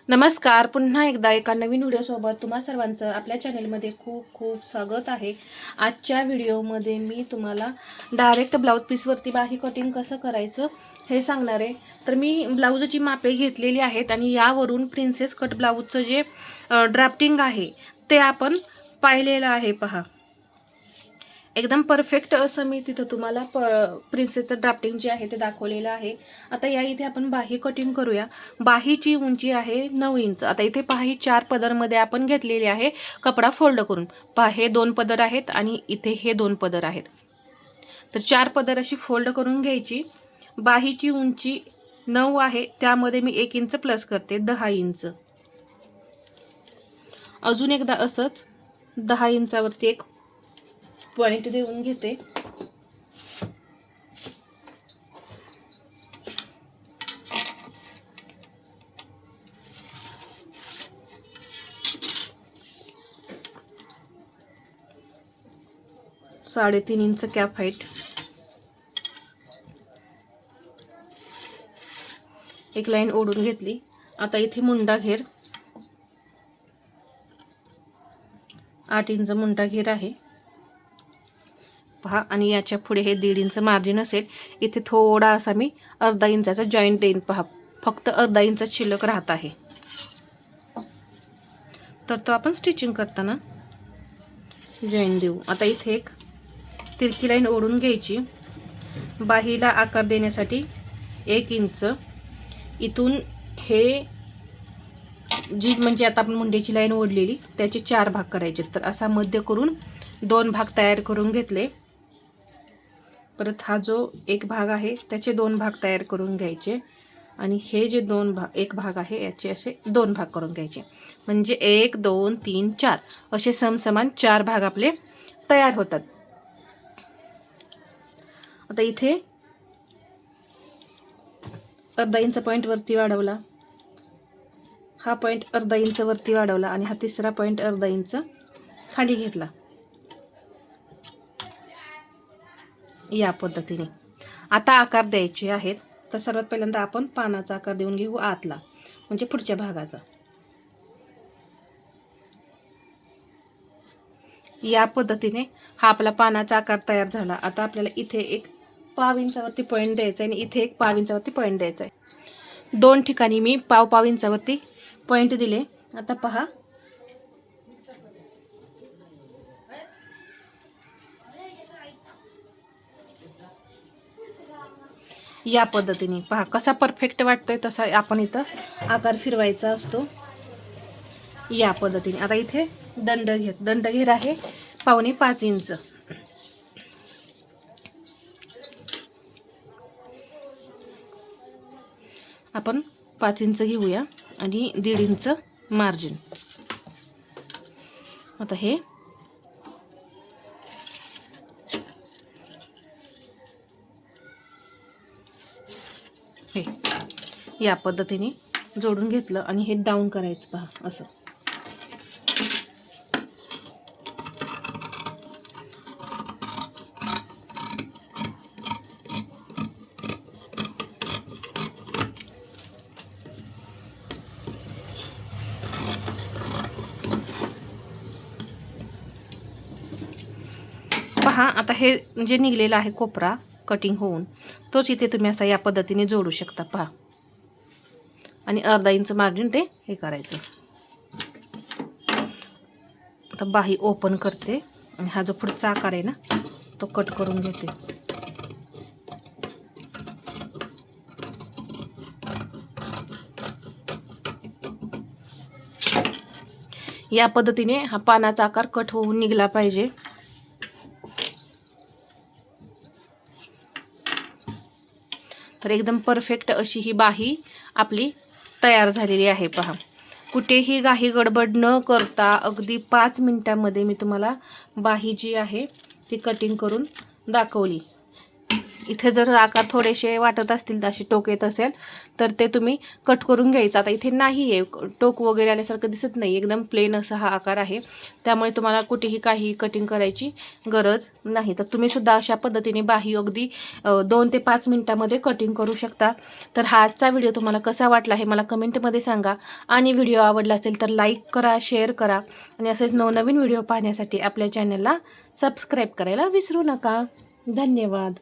नमस्कार. पुन्हा एकदा एका नवीन व्हिडिओसोबत तुम्हा सर्वांचं आपल्या चॅनलमध्ये खूप खूप स्वागत आहे. आजच्या व्हिडिओमध्ये मी तुम्हाला डायरेक्ट ब्लाऊज पीसवरती बाही कटिंग कसं करायचं हे सांगणार आहे. तर मी ब्लाऊजची मापे घेतलेली आहेत आणि यावरून प्रिन्सेस कट ब्लाऊजचं जे ड्राफ्टिंग आहे ते आपण पाहिलेलं आहे. पहा, एकदम परफेक्ट असं मी तिथं तुम्हाला प्रिन्सेसचं ड्राफ्टिंग जे आहे ते दाखवलेलं आहे. आता या इथे आपण बाही कटिंग करूया. बाहीची उंची आहे 9 इंच. आता इथे बाही 4 पदरमध्ये आपण घेतलेली आहे कपडा फोल्ड करून. पहा, हे 2 पदर आहेत आणि इथे हे 2 पदर आहेत. तर 4 पदर अशी फोल्ड करून घ्यायची. बाहीची उंची 9 आहे, त्यामध्ये मी 1 इंच प्लस करते, 10 इंच. अजून एकदा असंच 10 इंचावरती एक पॉइंट देऊन घेते. साडेतीन इंच कॅप हाईट. एक लाईन ओढून घेतली. आता इथे मुंडा घेर 8 इंच मुंडा घेर आहे. पहा, आणि याच्या पुढे हे 1.5 इंच मार्जिन असेल. इथे थोडा असा मी अर्धा इंचाचा जॉईंट देईन. पहा, फक्त अर्धा इंच शिल्लक राहत आहे. तर तो आपण स्टिचिंग करताना जॉईंट देऊ. आता इथे एक तिरकी लाईन ओढून घ्यायची. बाहीला आकार देण्यासाठी 1 इंच इथून हे जी म्हणजे आता आपण मुंड्याची लाईन ओढलेली त्याचे 4 भाग करायचे. तर असा मध्य करून 2 भाग तयार करून घेतले. परत हा जो एक भाग आहे त्याचे 2 भाग तयार करून घ्यायचे आणि हे जे एक भाग आहे याचे असे 2 भाग करून घ्यायचे. म्हणजे 1 2 3 4 असे समसमान 4 भाग आपले तयार होतात. आता इथे अर्धा इंच पॉईंट वरती वाढवला, हा पॉईंट अर्धा इंच वरती वाढवला आणि हा तिसरा पॉईंट अर्धा इंच खाली घेतला. या पद्धतीने आता आकार द्यायचे आहेत. तर सर्वात पहिल्यांदा आपण पानाचा आकार देऊन घेऊ आतला, म्हणजे पुढच्या भागाचा. या पद्धतीने हा आपला पानाचा आकार तयार झाला. आता आपल्याला इथे एक पाव इंचावरती पॉईंट द्यायचा आहे आणि इथे एक पाव इंचावरती पॉईंट द्यायचा आहे. 2 ठिकाणी मी पाव इंचावरती पॉईंट दिले. आता पहा, या पद्धतीने पहा कसा परफेक्ट वाटतोय तसा आपण इथं आकार फिरवायचा असतो. या पद्धतीने आता इथे दंड घेर आहे 4.25 इंच. आपण 5 इंच घेऊया आणि 1.5 इंच मार्जिन. आता हे या पद्धतीने जोडून घेतलं आणि हे डाऊन करायचं. पहा असं. पहा, आता हे जे निघलेलं आहे कोपरा कटिंग होऊन तोच इथे तुम्ही असा या पद्धतीने जोडू शकता. पहा, आणि अर्धा इंच मार्जिन ते हे करायचं. आता बाही ओपन करते आणि हा जो पुढचा आकार आहे ना तो कट करून घेते. या पद्धतीने हा पानाचा आकार कट होऊन निघला पाहिजे. तर एकदम परफेक्ट अशी ही बाही आपली तयार झालेली आहे. पहा, कुठेही घाई गडबड न करता अगदी 5 मिनिटांमध्ये मी तुम्हाला बाही जी आहे ती कटिंग करून दाखवली. इथे जर आकार थोडेसे वाटत असतील असे टोक येत असेल तर ते तुम्ही कट करून घ्यायचं. आता इथे नाही आहे टोक वगैरे आल्यासारखं दिसत नाही, एकदम प्लेन असा हा आकार आहे, त्यामुळे तुम्हाला कुठेही काही कटिंग करायची गरज नाही. तर तुम्ही सुद्धा अशा पद्धतीने बाही अगदी 2 ते 5 मिनिटामध्ये कटिंग करू शकता. तर हा आजचा व्हिडिओ तुम्हाला कसा वाटला हे मला कमेंटमध्ये सांगा आणि व्हिडिओ आवडला असेल तर लाईक करा, शेअर करा आणि असेच नवनवीन व्हिडिओ पाहण्यासाठी आपल्या चॅनलला सबस्क्राईब करायला विसरू नका. धन्यवाद.